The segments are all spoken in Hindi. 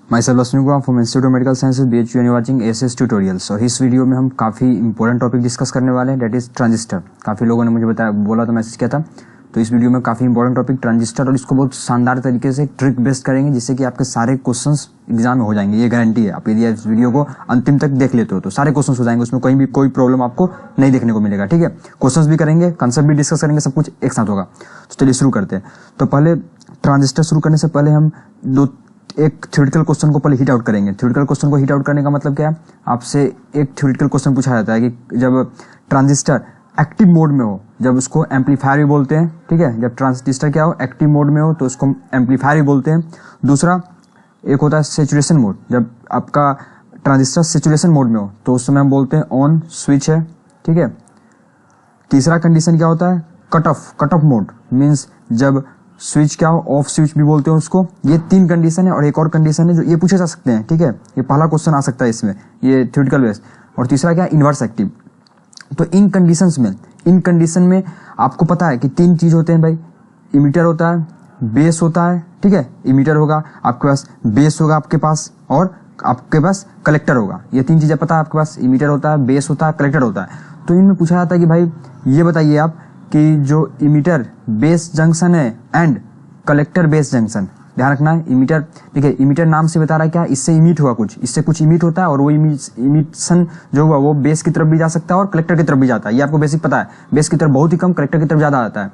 My self Lakshmi from institute of medical sciences BHU and watching SS tutorials. और इस वीडियो में हम काफ़ी इंपॉर्टेंट टॉपिक डिस्कस करने वाले हैं, डेट इज ट्रांजिस्टर। काफ़ी लोगों ने मुझे बताया, बोला था, मैसेज किया था। तो इस वीडियो में काफ़ी इंपॉर्टेंट टॉपिक ट्रांजिस्टर, और इसको बहुत शानदार तरीके से ट्रिक बेस्ड करेंगे जिससे कि आपके सारे क्वेश्चंस एग्जाम में हो जाएंगे। ये गारंटी है। आप यदि इस वीडियो को अंतिम तक देख लेते हो तो सारे क्वेश्चंस हो जाएंगे, उसमें कहीं भी कोई प्रॉब्लम आपको नहीं देखने को मिलेगा। ठीक है, क्वेश्चंस भी करेंगे, कंसेप्ट भी डिस्कस करेंगे, सब कुछ एक साथ होगा। तो चलिए शुरू करते हैं। तो पहले ट्रांजिस्टर शुरू करने से पहले हम एक थ्योरेटिकल क्वेश्चन को पहले हिट आउट करेंगे। थ्योरेटिकल क्वेश्चन को हिट आउट करने का मतलब क्या है? आपसे एक थ्योरेटिकल क्वेश्चन पूछा जाता है कि जब ट्रांजिस्टर एक्टिव मोड में हो, जब उसको एम्पलीफायर भी बोलते हैं। ठीक है, जब ट्रांजिस्टर क्या हो, एक्टिव मोड में हो तो उसको एम्पलीफायर भी बोलते हैं। दूसरा एक होता है सैचुरेशन मोड। जब आपका ट्रांजिस्टर सैचुरेशन मोड में हो तो उस समय हम बोलते हैं ऑन स्विच है। ठीक है, तीसरा कंडीशन क्या होता है? कट ऑफ मोड, मीन्स जब स्विच क्या हो, ऑफ स्विच भी बोलते हैं उसको। ये तीन कंडीशन है, और एक और कंडीशन है जो ये पूछे जा सकते हैं। ठीक है, ये पहला क्वेश्चन आ सकता है इसमें, ये थ्योरेटिकल बेस। और तीसरा क्या है? Inverse active. तो इन कंडीशन में आपको पता है कि तीन चीज होते हैं भाई। इमीटर होता है, बेस होता है। ठीक है, इमीटर होगा आपके पास, बेस होगा आपके पास, और आपके पास कलेक्टर होगा। ये तीन चीजें पता है आपके पास, इमीटर होता है, बेस होता है, कलेक्टर होता है। तो इनमें पूछा जाता है कि भाई ये बताइए आप कि जो इमीटर बेस जंक्शन है एंड कलेक्टर बेस जंक्शन, ध्यान रखना है। इमीटर, देखिए इमीटर नाम से बता रहा है क्या, इससे इमिट हुआ कुछ, इससे कुछ इमिट होता है, और वो इमिशन जो हुआ वो बेस की तरफ भी जा सकता है और कलेक्टर की तरफ भी जाता है। ये आपको बेसिक पता है, बेस की तरफ बहुत ही कम, कलेक्टर की तरफ ज्यादा आता है।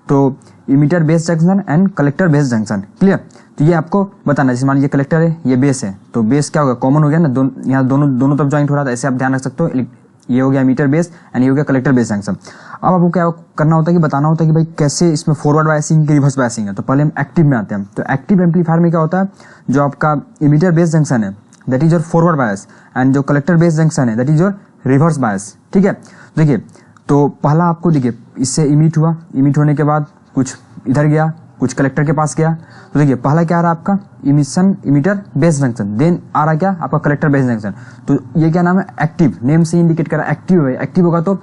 तो emitter base junction and collector base junction, clear? तो ये आपको बताना है। जैसे मान लीजिए कलेक्टर है, ये बेस है, तो बेस क्या होगा, कॉमन हो गया ना, यहाँ दोनों तरफ ज्वाइंट हो रहा था, ऐसे आप ध्यान रख सकते हो। ये हो गया मीटर बेस एंड ये हो गया कलेक्टर बेस जंक्शन। अब आपको क्या करना होता है कि बताना होता है कि भाई कैसे इसमें फॉरवर्ड बायसिंग की रिवर्स बायसिंग है। तो पहले हम एक्टिव में आते हैं। तो एक्टिव एम्पलीफायर में क्या होता है, जो आपका इमीटर बेस जंक्शन है that is your forward bias, and जो कलेक्टर बेस जंक्शन है that is your reverse bias. ठीक है, देखिए तो पहला आपको देखिए इससे इमिट हुआ, इमिट होने के बाद कुछ इधर गया, कुछ कलेक्टर के पास गया। तो देखिए पहला क्या आ रहा है आपका, इमीटर बेस जंक्शन, देन आ रहा क्या आपका कलेक्टर बेस जंक्शन। तो ये क्या नाम है, एक्टिव, नेम से इंडिकेट कर रहा है एक्टिव है। एक्टिव होगा तो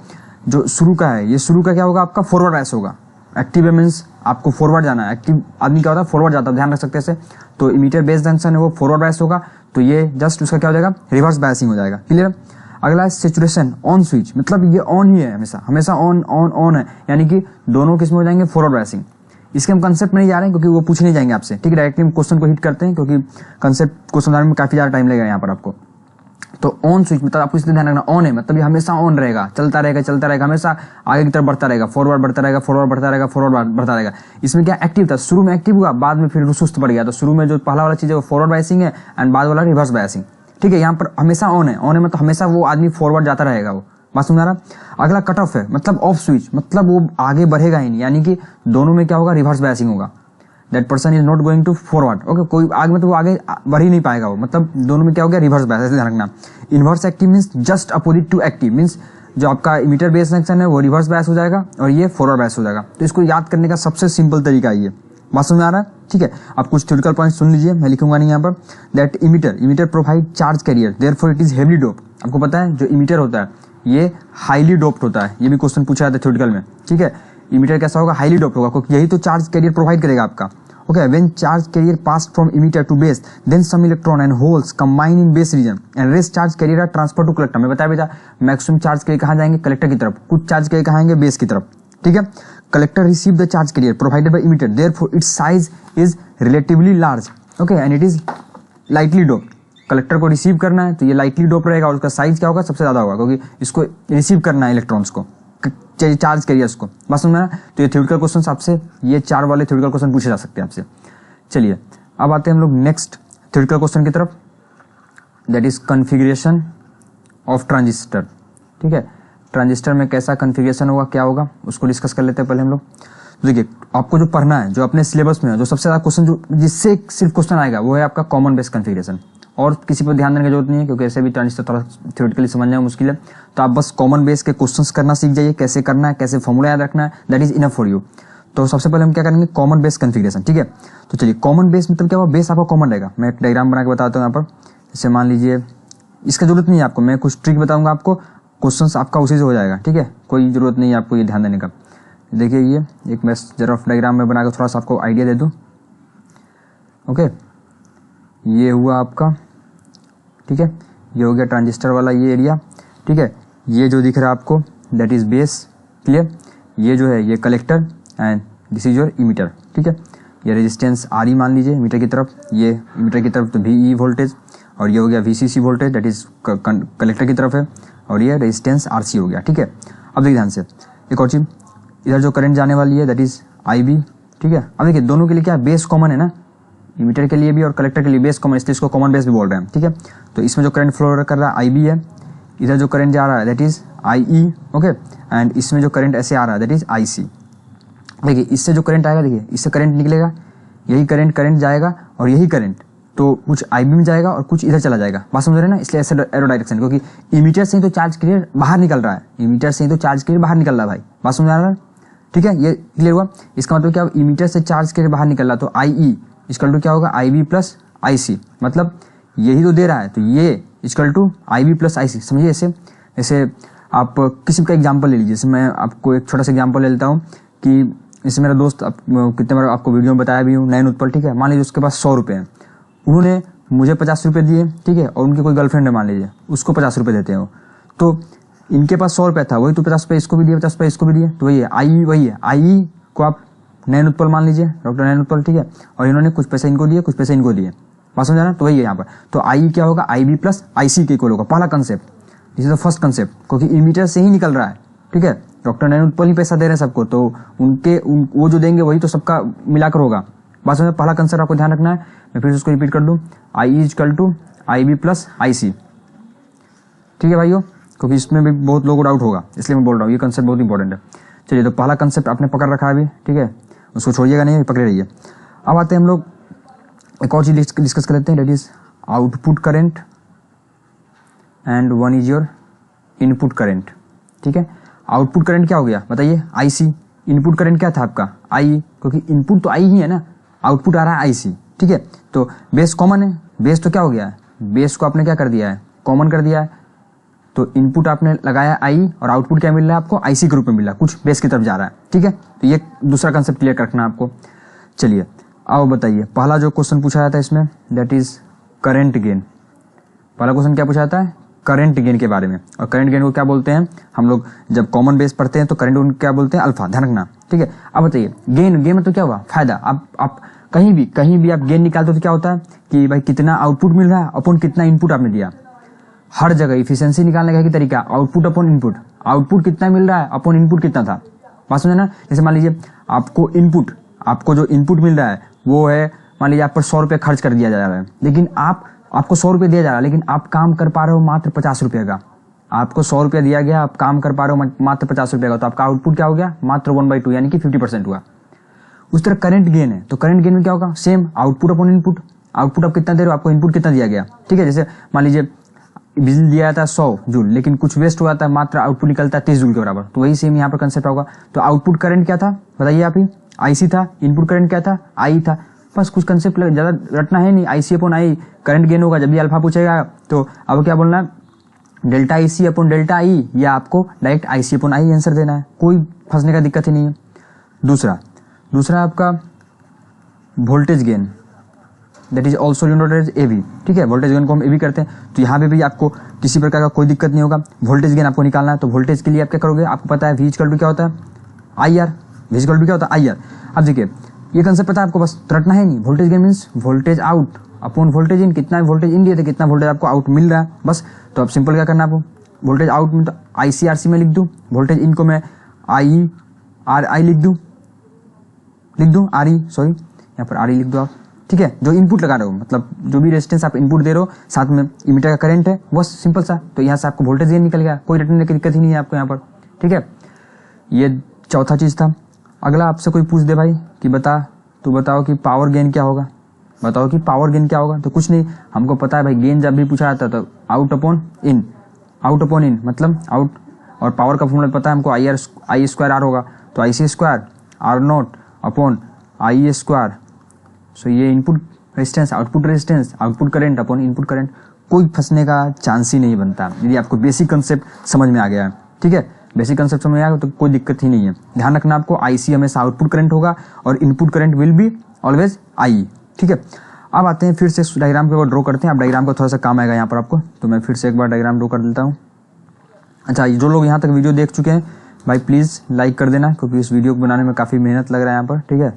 जो शुरू का है, ये शुरू का क्या होगा आपका, फॉरवर्ड बायस होगा। एक्टिव है मीन्स आपको फॉरवर्ड जाना है। एक्टिव आदमी क्या होता है, फॉरवर्ड जाता है, ध्यान रख सकते हैं ऐसे। तो इमीटर बेस जंक्शन है वो फॉरवर्ड बायस होगा, तो ये जस्ट उसका क्या हो जाएगा, रिवर्स बायसिंग हो जाएगा। क्लियर? अगला है सैचुरेशन ऑन स्विच, मतलब ये ऑन ही है, हमेशा ऑन है, यानी कि दोनों किस में हो जाएंगे, फॉरवर्ड बायसिंग। इसके हम कंसेप्ट नहीं जा रहे हैं क्योंकि वो पूछ नहीं जाएंगे आपसे। ठीक है, डायरेक्टली हम क्वेश्चन को हिट करते हैं क्योंकि कंसेप्ट को समझाने में काफी ज्यादा टाइम लगेगा यहाँ पर आपको। तो ऑन स्विच मतलब आपको इसलिए ध्यान रखना, ऑन है मतलब ये हमेशा ऑन रहेगा, चलता रहेगा, हमेशा आगे की तरफ बढ़ता रहेगा, फॉरवर्ड बढ़ता रहेगा। इसमें क्या एक्टिव था, शुरू में एक्टिव हुआ, बाद में फिर सुस्त पड़ गया। तो शुरू में जो पहला वाला चीज है वो फॉरवर्ड बायसिंग है एंड बाद वाला रिवर्स बायसिंग। ठीक है, यहाँ पर हमेशा ऑन है मतलब हमेशा वो आदमी फॉरवर्ड जाता रहेगा। वो बात समझ रहा? अगला कट ऑफ है, मतलब ऑफ स्विच, मतलब वो आगे बढ़ेगा ही नहीं, यानी कि दोनों में क्या होगा, रिवर्स बायसिंग होगा। That person is not going to forward. Okay, कोई आगे में तो वो आगे बढ़ ही नहीं पाएगा वो, मतलब दोनों में क्या हो गया, रिवर्स बायस। ध्यान रखना, inverse active means just opposite to active, means जो आपका इमीटर बेस जंक्शन है वो रिवर्स बायस हो जाएगा और ये फॉरवर्ड बायस हो जाएगा। तो इसको याद करने का सबसे सिंपल तरीका ये। बात समझ में आ रहा है? ठीक है, आप कुछ थ्योरेटिकल पॉइंट सुन लीजिए, मैं लिखूंगा नहीं यहाँ पर। That emitter provide charge carrier, therefore it is heavily dope. आपको पता है जो इमीटर होता है ये हाईली डोप्ड होता है, ये भी क्वेश्चन पूछा जाता है थ्योरेटिकल में। ठीक है, इमीटर कैसा होगा, हाईली डोप्ड होगा, क्योंकि यही तो चार्ज कैरियर प्रोवाइड करेगा आपका। Okay, when charge carrier passed from emitter to base, then some electron and holes combine in base region and rest charge carrier are transferred to collector। मैं बताया बेटा, मैक्सिमम चार्ज कैरियर कहाँ जाएंगे, कलेक्टर की तरफ, कुछ चार्ज कैरियर कहाँ आएंगे, बेस की तरफ। ठीक है, collector receive the charge carrier provided by emitter, therefore its size is relatively large, okay, and it is lightly doped। Collector को रिसीव करना है तो ये लाइटली डोप रहेगा और उसका साइज क्या होगा, सबसे ज्यादा होगा, क्योंकि इसको रिसीव करना है इलेक्ट्रॉन्स को, चार्ज कैरियर्स को। बस समझना। तो ये थ्योरेटिकल क्वेश्चन आपसे, ये चार वाले थ्योरेटिकल क्वेश्चन पूछे जा सकते हैं आपसे। चलिए अब आते हैं हम लोग नेक्स्ट थ्योरेटिकल क्वेश्चन की तरफ, that is configuration of transistor. ठीक है, ट्रांजिस्टर में कैसा कॉन्फ़िगरेशन होगा, क्या होगा, उसको डिस्कस कर लेते हैं पहले हम लोग। देखिए आपको जो पढ़ना है, जो अपने सिलेबस में है, जो सबसे ज्यादा क्वेश्चन जो जिससे सिर्फ क्वेश्चन आएगा वो है आपका कॉमन बेस कॉन्फ़िगरेशन, और किसी पर ध्यान देने की जरूरत नहीं है क्योंकि ऐसे भी ट्रांजिस्टर थोड़ा थ्योरेटिकली समझना मुश्किल है। तो आप बस कॉमन बेस के क्वेश्चंस करना सीख जाइए, कैसे करना है, कैसे फॉर्मूला याद रखना है, that is enough for you. तो सबसे पहले हम क्या करेंगे, कॉमन बेस कॉन्फ़िगरेशन। ठीक है, तो चलिए कॉमन बेस मतलब क्या हुआ, बेस आपका कॉमन रहेगा। मैं एक डायग्राम बना के बताता हूँ यहाँ पर। जैसे मान लीजिए, इसका जरूरत नहीं है आपको, मैं कुछ ट्रिक बताऊंगा आपको, क्वेश्चंस आपका उसी से हो जाएगा। ठीक है, कोई जरूरत नहीं है आपको ये ध्यान देने का। देखिए ये एक मैं रफ डायग्राम में बना के थोड़ा सा आपको आइडिया दे दूँ। ओके, ये हुआ आपका, ठीक है, ये हो गया ट्रांजिस्टर वाला ये एरिया, ठीक है। ये जो दिख रहा है आपको दैट इज बेस, क्लियर। ये जो है ये collector and this is your emitter, ठीक है। ये रेजिस्टेंस आर ई मान लीजिए मीटर की तरफ, ये मीटर की तरफ तो वी ई वोल्टेज, और ये हो गया VCC voltage that is collector की तरफ है, और ये रेजिस्टेंस RC हो गया, ठीक है। अब देखिए ध्यान से एक और चीज, इधर जो करंट जाने वाली है दैट इज IB, ठीक है। अब देखिए दोनों के लिए क्या बेस कॉमन है ना, इमीटर के लिए भी और कलेक्टर के लिए बेस कॉमन, इसलिए इसको कॉमन बेस भी बोल रहे हैं, ठीक है। तो इसमें जो करंट फ्लो कर रहा है IB है, इधर जो करंट जा रहा है that is IE, okay, and इसमें जो करंट ऐसे आ रहा है दैट इज IC। देखिए इससे जो करंट आएगा, देखिए इससे करंट निकलेगा, यही करंट जाएगा, और यही करंट तो कुछ IB में जाएगा और कुछ इधर चला जाएगा, बात समझ रहे हैं ना। इसलिए ऐसे एरो डायरेक्शन, क्योंकि इमीटर से ही तो चार्ज क्लियर बाहर निकल रहा है, इमीटर से ही तो चार्ज क्लियर बाहर निकल रहा है भाई, बात समझ आ रहा है, ठीक है। ये क्लियर हुआ। इसका मतलब क्या, इमीटर से चार्ज क्लियर बाहर निकल रहा है, तो IE इक्वल टू क्या होगा, IB प्लस IC, मतलब यही तो दे रहा है, तो ये equal to IB plus IC, समझिए। ऐसे आप किसी का एग्जाम्पल ले लीजिए, जैसे मैं आपको एक छोटा सा एग्जाम्पल ले लेता हूँ कि जैसे मेरा दोस्त कितने बार आपको वीडियो में बताया भी हूँ, नयन उत्पल, ठीक है। मान लीजिए उसके पास 100 रुपये हैं, उन्होंने मुझे 50 रुपये दिए, ठीक है, और उनकी कोई गर्लफ्रेंड है मान लीजिए, उसको 50 रुपये देते हो, तो इनके पास 100 रुपये था, वही तो 50 रुपये इसको भी दिए, 50 रुपये इसको भी दिए, तो वही है IE, वही है IE को आप नयन उत्पल मान लीजिए, डॉक्टर नयन उत्पल, ठीक है, और इन्होंने कुछ पैसे इनको दिए, कुछ पैसे इनको दिए, बात समझाना। तो वही है यहाँ पर, तो IE क्या होगा, IB प्लस IC के इक्वल होगा, पहला concept, this is the first concept, क्योंकि इमीटर से ही निकल रहा है, ठीक है। डॉक्टर नयन उत्पल ही पैसा दे रहे हैं सबको, तो वो जो देंगे वही तो सबका मिलाकर होगा, बात समझ। पहला कंसेप्ट आपको ध्यान रखना है, मैं फिर उसको रिपीट कर दूं, IE equal to IB plus IC, ठीक है भाइयों, क्योंकि इसमें भी बहुत लोगों को डाउट होगा, इसलिए मैं बोल रहा हूँ, ये कंसेप्ट बहुत इंपॉर्टेंट है। चलिए, तो पहला कंसेप्ट आपने पकड़ रखा है अभी, ठीक है, उसको छोड़िएगा नहीं, पकड़े रहिए। अब आते हैं हम लोग एक और चीज डिस्कस कर लेते हैं, that is output current and one is your input current, ठीक है। आउटपुट करंट क्या हो गया बताइए, IC। इनपुट करंट क्या था आपका, IE, क्योंकि इनपुट तो I ही है ना, आउटपुट आ रहा है IC, ठीक है। तो बेस कॉमन है, बेस तो क्या हो गया, बेस को आपने क्या कर दिया है, कॉमन कर दिया है, तो इनपुट आपने लगाया I, और आउटपुट क्या मिल रहा है आपको, IC के रूप में मिल रहा है, कुछ बेस की तरफ जा रहा है, ठीक है। तो ये दूसरा कंसेप्ट क्लियर रखना आपको। चलिए अब बताइए, पहला जो क्वेश्चन पूछा जाता है इसमें दैट इज करंट गेन। पहला क्वेश्चन क्या पूछा जाता है, करंट गेन के बारे में, और करंट गेन को क्या बोलते हैं हम लोग जब कॉमन बेस पढ़ते हैं, तो करंट गेन क्या बोलते हैं, अल्फा, ध्यान रखना, ठीक है। अब बताइए गेन मतलब क्या हुआ, फायदा। आप कहीं भी आप गेन निकालते हो तो क्या होता है कि भाई कितना आउटपुट मिल रहा है अपन कितना इनपुट आपने दिया। हर जगह इफिशियंसी निकालने का ही तरीका, आउटपुट अपॉन इनपुट, आउटपुट कितना मिल रहा है अपॉन इनपुट कितना था, बात समझे ना। जैसे मान लीजिए आपको जो इनपुट मिल रहा है वो है, मान लीजिए आप पर 100 रुपये खर्च कर दिया जा रहा है, लेकिन आपको 100 रुपये दिया जा रहा है, लेकिन आप काम कर पा रहे हो मात्र 50 रुपये का। आपको 100 रुपया दिया गया, आप काम कर पा रहे हो मात्र 50 रुपये का, तो आपका आउटपुट क्या हो गया, मात्र 1/2 यानी कि 50% हुआ। उस तरह करंट गेन है, तो करंट गेन में क्या होगा, same output upon input. Output आप कितना दे रहे हो, आपको इनपुट कितना दिया गया, ठीक है। जैसे मान लीजिए बिजली दिया जाता है 100 जूल, लेकिन कुछ वेस्ट हुआ था, मात्र आउटपुट निकलता है 30 जूल के बराबर, तो वही सेम यहाँ पर कंसेप्ट होगा। तो आउटपुट करंट क्या था बताइए आप ही, IC था, इनपुट करंट क्या था, I था, बस कुछ कंसेप्ट ज्यादा रटना है नहीं, IC upon I current gain होगा। जब भी अल्फा पूछेगा तो अब क्या बोलना है, delta IC upon delta I, या आपको direct IC upon I answer देना है, कोई फंसने का दिक्कत ही नहीं है। दूसरा आपका voltage gain, that is also noted as AB, ठीक है। वोल्टेज गेन को हम AB करते हैं, तो यहाँ पे भी आपको किसी प्रकार का कोई दिक्कत नहीं होगा। वोल्टेज गेन आपको निकालना है, तो वोल्टेज के लिए आप क्या करोगे, आपको पता है V इक्वल टू क्या होता है, IR, V इक्वल टू क्या होता है, IR। अब देखिए ये कंसेप्ट पता है आपको, बस रटना है नहीं। Voltage gain means voltage out upon voltage in, कितना वोल्टेज इन दिए थे, कितना वोल्टेज आपको आउट मिल रहा है, बस। तो अब सिंपल क्या करना है आपको, वोल्टेज आउट में तो IC RC में लिख दूं, वोल्टेज इन को मैं IE RI लिख दूं RE, सॉरी यहाँ पर RE लिख दो आप, ठीक है। जो इनपुट लगा रहे हो, मतलब जो भी रेजिस्टेंस आप इनपुट दे रहे हो, साथ में इमीटर का करंट है, बस सिंपल सा। तो यहाँ से आपको वोल्टेज गेन निकल गया, कोई रटने की दिक्कत ही नहीं है आपको यहाँ पर, ठीक है। ये चौथा चीज था। अगला आपसे कोई पूछ दे भाई कि बताओ कि पावर गेन क्या होगा, तो कुछ नहीं, हमको पता है भाई, गेन जब भी पूछा जाता है तो आउट अपॉन इन मतलब आउट, और पावर का फॉर्मूला पता है हमको, I स्क्वायर R होगा, तो IC square R0 upon I square. So ये input resistance, output resistance, output current upon input current, कोई फंसने का चांस ही नहीं बनता यदि आपको बेसिक कंसेप्ट समझ में आ गया है, ठीक है। बेसिक कंसेप्ट समझ में आ गया तो कोई दिक्कत ही नहीं है। ध्यान रखना आपको, IC हमेशा आउटपुट करंट होगा और input current will be always IE, ठीक है। अब आते हैं फिर से डायग्राम को ड्रॉ करते हैं। अब डायग्राम का थोड़ा सा काम आएगा यहाँ पर आपको, तो मैं फिर से एक बार डायग्राम ड्रॉ कर देता हूँ। अच्छा, जो लोग यहाँ तक वीडियो देख चुके हैं भाई प्लीज़ लाइक कर देना, क्योंकि इस वीडियो को बनाने में काफ़ी मेहनत लग रहा है यहाँ पर, ठीक है,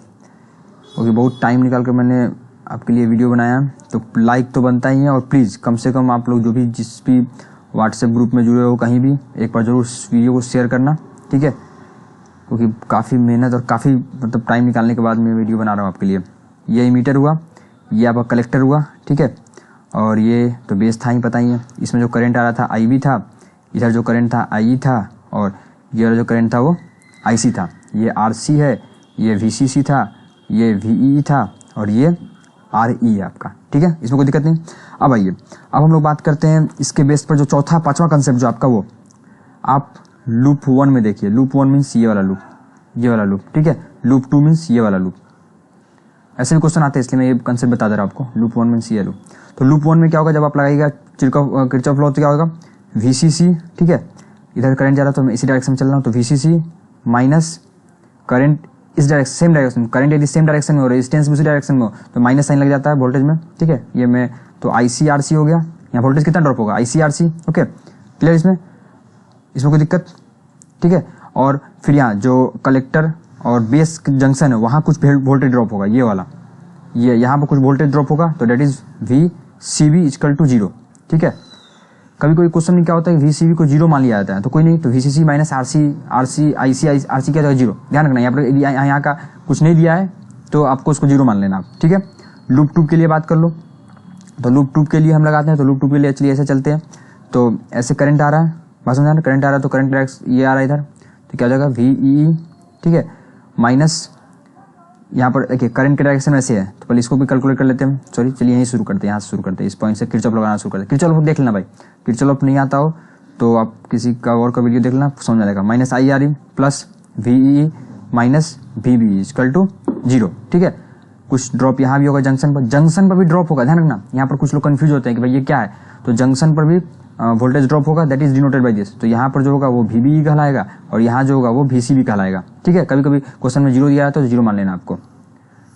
क्योंकि बहुत टाइम निकाल कर मैंने आपके लिए वीडियो बनाया, तो लाइक तो बनता ही है। और प्लीज़ कम से कम आप लोग जो भी जिस भी व्हाट्सएप ग्रुप में जुड़े हो कहीं भी, एक बार जरूर इस वीडियो को शेयर करना, ठीक है, क्योंकि काफ़ी मेहनत और काफ़ी मतलब टाइम निकालने के बाद मैं वीडियो बना रहा हूँ आपके लिए। ये इमीटर हुआ, ये आपका कलेक्टर हुआ, ठीक है, और ये तो बेस था ही, पता ही है। इसमें जो करंट आ रहा था IB था, इधर जो करंट था IE था, और ये वाला जो करंट था वो IC था। ये RC है, ये VCC था, ये VEE था, और ये RE है आपका, ठीक है, इसमें कोई दिक्कत नहीं। अब आइए, अब हम लोग बात करते हैं इसके बेस पर जो चौथा पांचवा कंसेप्ट जो आपका, वो आप लूप 1 में देखिए। लूप 1 मीन्स ये वाला लूप, ये वाला लूप, ठीक है। लूप 2 मीन्स ये वाला लूप। ऐसे भी क्वेश्चन आते हैं, इसलिए मैं ये कंसेप्ट बता दे रहा हूँ आपको। लूप 1 मीन्स ये लूप। तो लूप 1 में क्या होगा, जब आप लगाइएगा किरचॉफ लॉ, तो क्या होगा, VCC, ठीक है, इधर करंट जा रहा है तो मैं इसी डायरेक्शन में चल रहा हूँ, तो VCC माइनस करंट इस डायरेक्शन, सेम डायरेक्शन, करंट यदि सेम डायरेक्शन में हो, रेजिस्टेंस भी उसी डायरेक्शन में हो, तो माइनस साइन लग जाता है वोल्टेज में, ठीक है। ये मैं तो ICRC हो गया, यहाँ वोल्टेज कितना ड्रॉप होगा, ICRC, ओके, क्लियर इसमें कोई दिक्कत, ठीक है। और फिर यहाँ जो कलेक्टर और बेस जंक्शन है वहाँ कुछ वोल्टेज ड्रॉप होगा, ये वाला, ये यहाँ पर कुछ वोल्टेज ड्रॉप होगा, तो that is VCB equal to 0, ठीक है। कभी कोई क्वेश्चन में क्या होता है VCB को 0 मान लिया जाता है, तो कोई नहीं, तो VCC माइनस RC क्या होगा 0। ध्यान रखना, यहाँ पर यहाँ का कुछ नहीं दिया है तो आपको उसको 0 मान लेना, ठीक है। लूप 2 के लिए बात कर लो, तो लूप 2 के लिए हम लगाते हैं, तो लूप 2 के लिए एक्चुअली ऐसे चलते हैं, तो ऐसे करंट आ रहा है, बात समझा ना, करंट आ रहा है, तो करंट डायरेक्ट ये आ रहा है इधर, तो क्या हो जाएगा VEE, ठीक है, माइनस यहाँ पर देखिए करंट के डायरेक्शन ऐसे है, तो पहले इसको भी कैलकुलेट कर लेते हैं। सॉरी, चलिए यहीं शुरू करते हैं, यहाँ से शुरू करते हैं, इस पॉइंट से किरचॉफ लगाना शुरू करते हैं। किरचॉफ देख लेना भाई, किरचॉफ नहीं आता हो तो आप किसी का और का वीडियो देख लेना, समझ जाएगा। Minus IRE plus VEE minus VBE equal to 0, ठीक है। कुछ ड्रॉप यहाँ भी होगा जंक्शन पर भी ड्रॉप होगा, ध्यान रखना। यहाँ पर कुछ लोग कंफ्यूज होते हैं कि भाई ये क्या है, तो जंक्शन पर भी वोल्टेज ड्रॉप होगा, that is denoted by this. तो यहाँ पर जो होगा वो VBE कहलाएगा, और यहाँ जो होगा वो VCB कहलाएगा, ठीक है। कभी कभी क्वेश्चन में 0 दिया है तो 0 मान लेना आपको।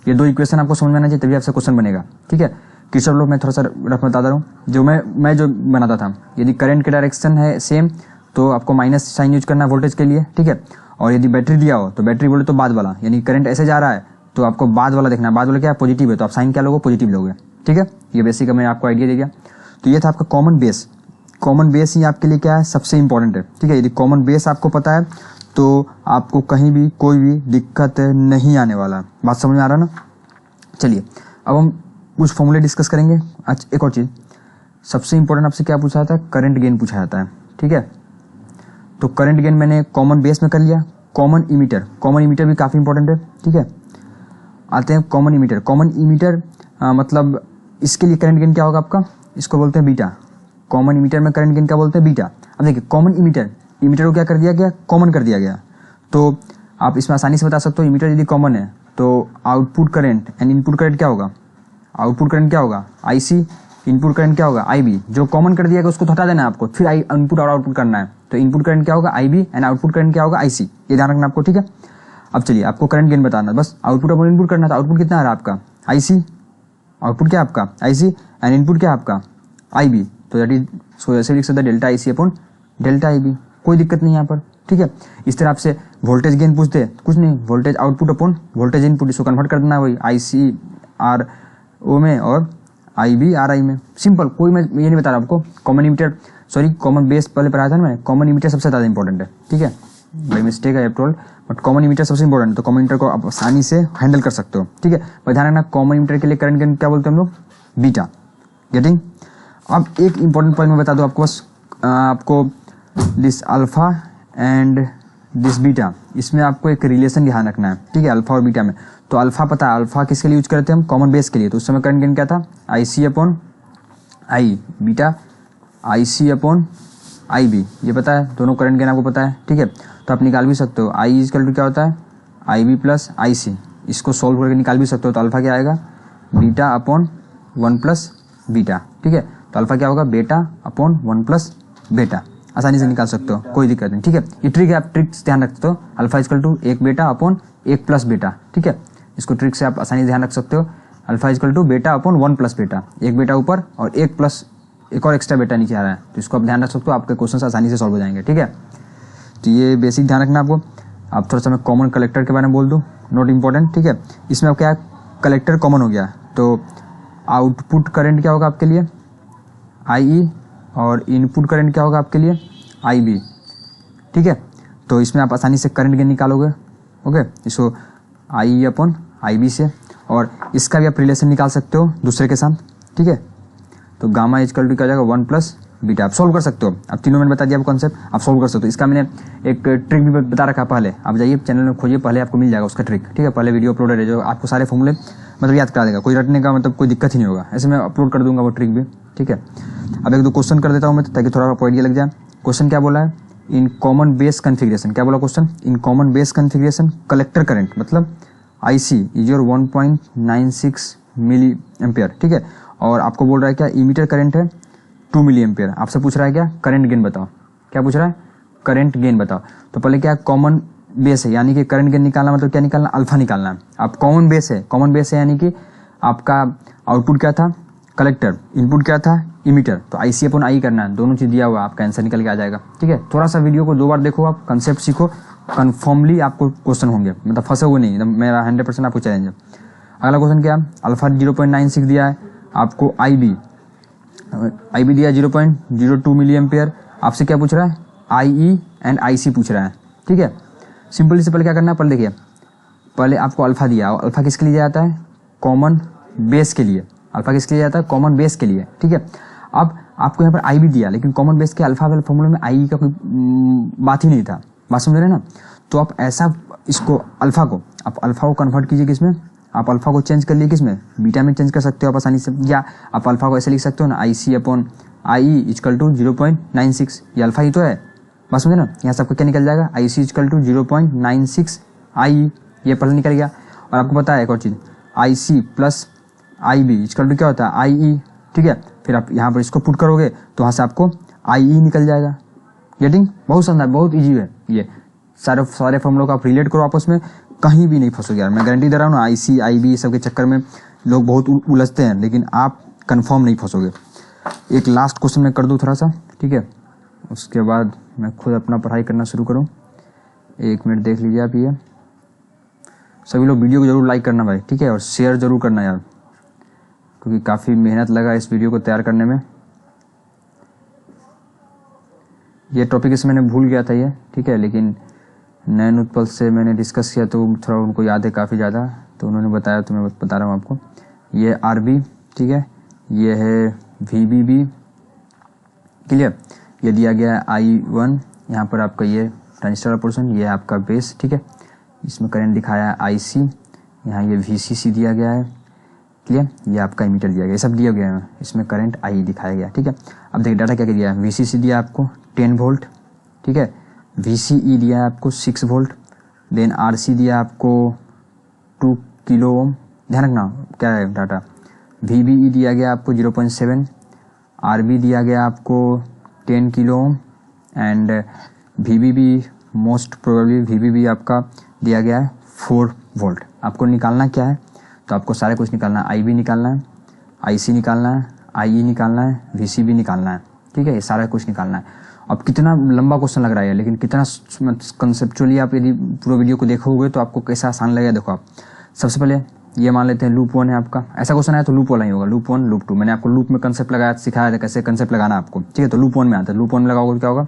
ये दो इक्वेशन आपको समझ में आना चाहिए, तभी आपसे क्वेश्चन बनेगा, ठीक है। किरचॉफ लॉ मैं थोड़ा सा रफ बता रहा हूँ, जो मैं जो बनाता था, यदि करंट के डायरेक्शन है सेम तो आपको माइनस साइन यूज करना है वोल्टेज के लिए, ठीक है। और यदि बैटरी दिया हो तो बैटरी बोले तो बाद वाला, यानी करंट ऐसे जा रहा है तो आपको बाद वाला देखना है। बाद वाला क्या है, पॉजिटिव है, तो आप साइन क्या लोगे, पॉजिटिव लोगे, ठीक है। ये बेसिक मैं आपको आइडिया दे दिया। तो ये था आपका कॉमन बेस। कॉमन बेस ही आपके लिए क्या है, सबसे इंपॉर्टेंट है, ठीक है। यदि कॉमन बेस आपको पता है तो आपको कहीं भी कोई भी दिक्कत नहीं आने वाला। बात समझ में आ रहा है ना। चलिए अब हम कुछ फॉर्मूले डिस्कस करेंगे। अच्छा, एक और चीज़ सबसे इंपॉर्टेंट आपसे क्या पूछा जाता है, करंट गेन पूछा जाता है, ठीक है। तो करंट गेन मैंने कॉमन बेस में कर लिया। कॉमन इमीटर भी काफ़ी इंपॉर्टेंट है, ठीक है। आते हैं कॉमन इमीटर मतलब इसके लिए करंट गेन क्या होगा आपका, इसको बोलते हैं बीटा। कॉमन इमीटर में करंट गेन क्या बोलते हैं, बीटा। अब देखिए कॉमन इमीटर को क्या कर दिया गया, कॉमन कर दिया गया, तो आप इसमें आसानी से बता सकते हो इमीटर यदि कॉमन है तो output current and input current क्या होगा, आउटपुट करंट क्या होगा IC, इनपुट करंट क्या होगा IB। जो कॉमन कर दिया गया उसको हटा देना है आपको, फिर इनपुट और आउटपुट करना है। तो इनपुट करंट क्या होगा IB एंड आउटपुट करंट क्या होगा IC, ये ध्यान रखना आपको, ठीक है। अब चलिए आपको करंट गेन बताना, बस आउटपुट और इनपुट करना था। आउटपुट कितना आ रहा है आपका IC, आउटपुट क्या आपका IC एंड इनपुट क्या आपका IB, तो दैट इज सो ऐसे लिख सकते हैं delta IC upon delta IB, कोई दिक्कत नहीं यहाँ पर, ठीक है। इस तरह आपसे वोल्टेज गेन पूछते हैं, कुछ नहीं, voltage output upon voltage input, इसको कन्वर्ट कर देना वही ICRO में और IBRI में, सिंपल। कोई मैं ये नहीं बता रहा आपको। कॉमन बेस पहले पढ़ाया था ना मैंने, कॉमन इमीटर सबसे ज़्यादा इंपॉर्टेंट है, ठीक है। भाई मिस्टेक है एप्रोल, बट कॉमन इमीटर सबसे इंपॉर्टेंट है, तो कॉमन इमीटर को आप आसानी से हैंडल कर सकते हो, ठीक है। पर ध्यान रखना कॉमन इमीटर के लिए करंट गेन क्या बोलते हैं हम लोग, बीटा। गेटिंग। अब एक इंपॉर्टेंट पॉइंट मैं बता दूं आपको, बस आपको this alpha and this beta, इसमें आपको एक रिलेशन ध्यान रखना है, ठीक है, अल्फा और बीटा में। तो अल्फा पता है, अल्फा किसके लिए यूज करते हैं हम, कॉमन बेस के लिए। तो उस समय करंट गेन क्या था, IC upon I, beta IC upon IB, ये पता है, दोनों करंट गेन आपको पता है, ठीक है। तो आप निकाल भी सकते हो I इक्वल टू क्या होता है IB प्लस IC, इसको सोल्व करके निकाल भी सकते हो। तो अल्फा क्या आएगा, बीटा अपॉन 1 प्लस बीटा, ठीक है। तो अल्फा क्या होगा, बेटा अपॉन 1 प्लस बेटा, आसानी से निकाल सकते हो, कोई दिक्कत नहीं, ठीक है। ये ट्रिक है, आप ट्रिक ध्यान रखते हो, अल्फा इक्वल टू 1 बेटा अपॉन 1 प्लस बेटा, ठीक है। इसको ट्रिक से आप आसानी से ध्यान रख सकते हो। अल्फा इजकल टू बेटा अपॉन 1 प्लस बेटा, एक बेटा ऊपर और एक प्लस एक और एक्स्ट्रा बेटा नीचे आ रहा है, तो इसको आप ध्यान रख सकते हो, आपके क्वेश्चन आसानी से सॉल्व हो जाएंगे। ठीक है, तो ये बेसिक ध्यान रखना आपको। अब थोड़ा सा मैं कॉमन कलेक्टर के बारे में बोल दूँ, नॉट इम्पॉर्टेंट। ठीक है, इसमें अब क्या है, कलेक्टर कॉमन हो गया, तो आउटपुट करंट क्या होगा आपके लिए IE और इनपुट करंट क्या होगा आपके लिए IB। ठीक है, तो इसमें आप आसानी से करंट गेन निकालोगे। ओके, इसको IE अपॉन IB से, और इसका भी आप रिलेशन निकाल सकते हो दूसरे के साथ। ठीक है, तो गामा इजकल टू क्या हो जाएगा 1 प्लस बीटा। आप सोल्व कर सकते हो, अब तीनों मैंने बता दिया आपको कॉन्सेप्ट, आप सोल्व कर सकते हो। इसका मैंने एक ट्रिक भी बता रखा पहले, आप जाइए चैनल में खोजिए, पहले आपको मिल जाएगा उसका ट्रिक। ठीक है, पहले वीडियो अपलोडेड है जो आपको सारे फॉर्मूले मतलब याद करा देगा, कोई रटने का मतलब कोई दिक्कत ही नहीं होगा। ऐसे मैं अपलोड कर दूंगा वो ट्रिक भी। ठीक है, अब एक दो क्वेश्चन कर देता हूँ मैं ताकि थोड़ा आपको आइडिया लग जाए। क्वेश्चन क्या बोला है, इन कॉमन बेस कन्फिग्रेशन, क्या बोला question, in common base configuration collector current मतलब IC is your 1.96 milli ampere. ठीक है, और आपको बोल रहा है क्या, इमीटर करंट है 2 मिली एम्पियर। आपसे पूछ रहा है क्या, करंट गेन बताओ। क्या पूछ रहा है, करंट गेन बताओ। तो पहले क्या, कॉमन बेस है, यानी कि करंट गेन निकालना मतलब क्या निकालना, अल्फा निकालना है। अब कॉमन बेस है, कॉमन बेस है यानी कि आपका आउटपुट क्या था, कलेक्टर, इनपुट क्या था, इमीटर, तो IC अपॉन I करना है, दोनों चीज दिया हुआ, आपका आंसर निकल के आ जाएगा। ठीक है, थोड़ा सा वीडियो को 2 बार देखो, आप कंसेप्ट सीखो, कन्फर्मली आपको क्वेश्चन होंगे, मतलब फंसे हुए नहीं, एकदम मेरा 100% आपको चैलेंज है। अगला क्वेश्चन क्या, अल्फा 0.96 दिया है आपको, IB दिया 0.02 मिली एम्पियर। आपसे क्या पूछ रहा है, IE एंड IC पूछ रहा है। ठीक है, सिंपली से पहले क्या करना है, पहले देखिए, पहले आपको अल्फा दिया, अल्फा किसके लिए जाता है, कॉमन बेस के लिए। अल्फा किसके लिए जाता है, कॉमन बेस के लिए। ठीक है, अब आपको यहाँ पर IB दिया, लेकिन कॉमन बेस के अल्फा वाले फॉर्मूले में IE का कोई बात ही नहीं था, बात समझ रहे हैं ना। तो आप ऐसा इसको अल्फा को कन्वर्ट कीजिए किसमें, आप अल्फा को चेंज कर लिए किसमें, बीटा में चेंज कर सकते हो आप आसानी से, या आप अल्फा को ऐसे लिख सकते हो ना, IC upon IE is equal to 0.96, ये अल्फा ही तो है, बात समझे ना। यहाँ से आपको क्या निकल जाएगा, IC इजकल टू 0.96 IE, ये पहले निकल गया। और आपको पता है एक और चीज़, IC plus IB is equal to क्या होता है, IE। ठीक है, फिर आप यहाँ पर इसको पुट करोगे तो वहाँ से आपको IE निकल जाएगा। गेटिंग, बहुत शानदार, बहुत ईजी है ये, सारे फॉर्मूलों को आप रिलेट करो आपस में, कहीं भी नहीं फंसोगे यार, मैं गारंटी दे रहा हूँ ना। IC IB सब के चक्कर में लोग बहुत उलझते हैं, लेकिन आप कंफर्म नहीं फंसोगे। एक लास्ट क्वेश्चन मैं कर दूँ थोड़ा सा, ठीक है, उसके बाद मैं खुद अपना पढ़ाई करना शुरू करूँ। 1 मिनट देख लीजिए आप, ये सभी लोग वीडियो को जरूर लाइक करना भाई, ठीक है, और शेयर जरूर करना यार, क्योंकि काफ़ी मेहनत लगा इस वीडियो को तैयार करने में। ये टॉपिक इस मैंने भूल गया था ये, ठीक है, लेकिन नैन उत्पल से मैंने डिस्कस किया तो थोड़ा उनको याद है काफ़ी ज़्यादा, तो उन्होंने बताया, तो मैं बता रहा हूँ आपको। ये RB, ठीक है, ये है VBB, क्लियर, ये दिया गया है I1, यहाँ पर आपका ये ट्रांजिस्टर वाला पोर्शन, ये है आपका बेस, ठीक है, इसमें करंट दिखाया है IC, यहाँ ये VCC दिया गया है, क्लियर, ये आपका इमीटर दिया गया, ये सब दिया गया है, इसमें करंट IE दिखाया गया। ठीक है, अब देखिए डाटा क्या दिया है, VCC दिया आपको 10 वोल्ट, ठीक है, VCE दिया है आपको 6 वोल्ट, देन RC दिया आपको 2 किलो ओम, ध्यान रखना क्या है डाटा। VBE दिया गया आपको 0.7, RB दिया गया आपको 10 kilo ohm, and VBB most probably VBB आपका दिया गया है 4 वोल्ट। आपको निकालना क्या है, तो आपको सारे कुछ निकालना है, IB निकालना है, IC निकालना है, IE निकालना है, VCB निकालना है, ठीक है, ये सारा कुछ निकालना है। अब कितना लंबा क्वेश्चन लग रहा है, लेकिन कितना कंसेप्चुअली आप यदि पूरा वीडियो को देखोगे तो आपको कैसा आसान लगेगा। देखो आप सबसे पहले ये मान लेते हैं लूप 1 है आपका, ऐसा क्वेश्चन आया तो लूप वाला ही होगा, लूप 1 लूप 2। मैंने आपको लूप में कंसेप्ट लगाया, सिखाया था कैसे कंसेप्ट लगाना आपको, ठीक है, तो लूप 1 में आता है, लूप 1 में लगाओगे क्या होगा,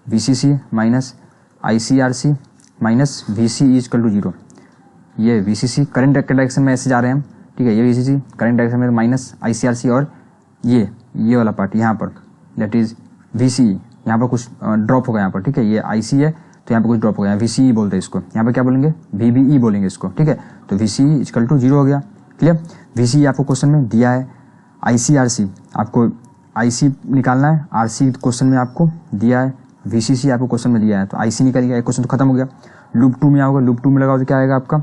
VCC minus ICRC minus VCE equal to 0। ये VCC करंट डायरेक्शन में ऐसे जा रहे हैं हम, ठीक है, ये VCC करंट डायरेक्शन में माइनस ICRC, और ये वाला पार्ट यहाँ पर दैट इज VCE, यहाँ पर कुछ ड्रॉप होगा यहाँ पर, ठीक है, ये IC है तो यहाँ पर कुछ ड्रॉप हो गया, VCE बोलते हैं इसको, यहाँ पर क्या बोलेंगे, VBE बोलेंगे इसको, ठीक है, तो VCE इक्वल टू 0 हो गया, क्लियर। VCE आपको क्वेश्चन में दिया है, ICRC आपको IC निकालना है, RC क्वेश्चन में आपको दिया है, VCC आपको क्वेश्चन में दिया है, तो IC निकल गया, एक क्वेश्चन तो खत्म हो गया। लूप 2 में आओगे, लूप 2 में लगाओ तो क्या आएगा आपका,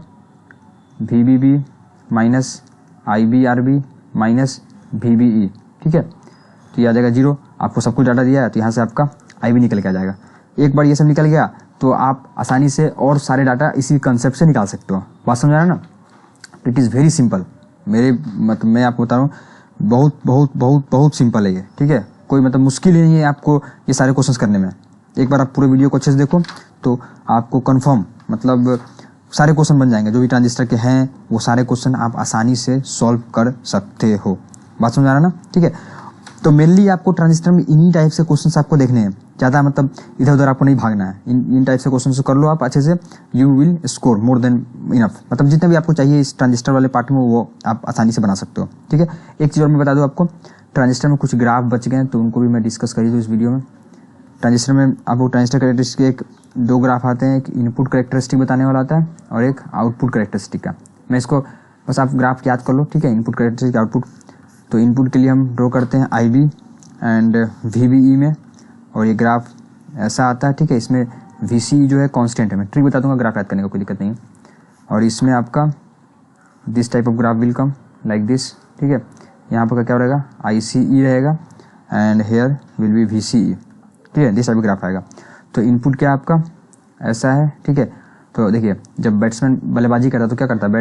VBB minus IBRB minus VBE, ठीक है, तो ये आ जाएगा 0। आपको सब कुछ डाटा दिया है तो यहाँ से आपका IB निकल के आ जाएगा। एक बार ये सब निकल गया तो आप आसानी से और सारे डाटा इसी कंसेप्ट से निकाल सकते हो, बात समझ रहे हैं ना। इट इज़ वेरी सिंपल, मेरे मतलब मैं आपको बता रहा हूँ बहुत बहुत बहुत बहुत सिंपल है ये, ठीक है। कोई मतलब मुश्किल ही नहीं है आपको ये सारे क्वेश्चंस करने में। एक बार आप पूरे वीडियो को अच्छे से देखो तो आपको कंफर्म मतलब सारे क्वेश्चन बन जाएंगे जो भी ट्रांजिस्टर के हैं, वो सारे क्वेश्चन आप आसानी से सॉल्व कर सकते हो। बात समझ आ रहा ना, ठीक है। तो मेनली आपको ट्रांजिस्टर में इन्हीं टाइप से क्वेश्चंस आपको देखने हैं, ज़्यादा मतलब इधर उधर आपको नहीं भागना है। इन टाइप से क्वेश्चन कर लो आप अच्छे से, you will score more than enough. मतलब जितने भी आपको चाहिए इस ट्रांजिस्टर वाले पार्ट में वो आप आसानी से बना सकते हो, ठीक है। एक चीज़ और मैं बता दूँ आपको, ट्रांजिस्टर में कुछ ग्राफ बच गए हैं तो उनको भी मैं डिस्कस करी दूँ इस वीडियो में। ट्रांजिस्टर में आपको ट्रांजिस्टर कैरेक्टरिस्टिक एक दो ग्राफ आते हैं, एक इनपुट कैरेक्टरिस्टिक बताने वाला आता है और एक आउटपुट कैरेक्टरिस्टिक का। मैं इसको बस आप ग्राफ याद कर लो, ठीक है। Input characteristic, output. तो इनपुट के लिए हम ड्रॉ करते हैं IB एंड VBE में, और ये ग्राफ ऐसा आता है, ठीक है। इसमें VC जो है कांस्टेंट है, मैं ट्रिक बता दूंगा ग्राफ याद करने का, कोई दिक्कत नहीं है। और इसमें आपका this type of graph will come like this, ठीक है। यहाँ पर क्या रहेगा, ICE रहेगा and here will be VCE, ठीक है। दिस टाइप ग्राफ आएगा। तो इनपुट क्या आपका ऐसा है, ठीक है। तो देखिए जब बैट्समैन बल्लेबाजी करता है तो क्या करता है,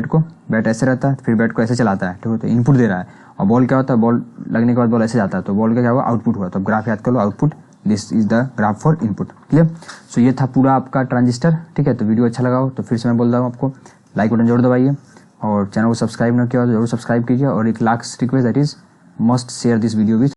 बैट ऐसे रहता है, फिर बैट को ऐसे चलाता है, ठीक है। तो इनपुट दे रहा है, और बॉल क्या होता है, बॉल लगने के बाद बॉल ऐसे जाता है, तो बॉल का क्या हुआ, आउटपुट हुआ। तो ग्राफ याद कर लो, output, this is the graph for input, clear. So ये था पूरा आपका ट्रांजिस्टर, ठीक है। तो वीडियो अच्छा लगा हो तो फिर से मैं बोल रहा हूँ आपको लाइक बटन जरूर दबाइए, और चैनल को सब्सक्राइब न किया हो तो जरूर सब्सक्राइब कीजिए। और एक last request, that is must share this video with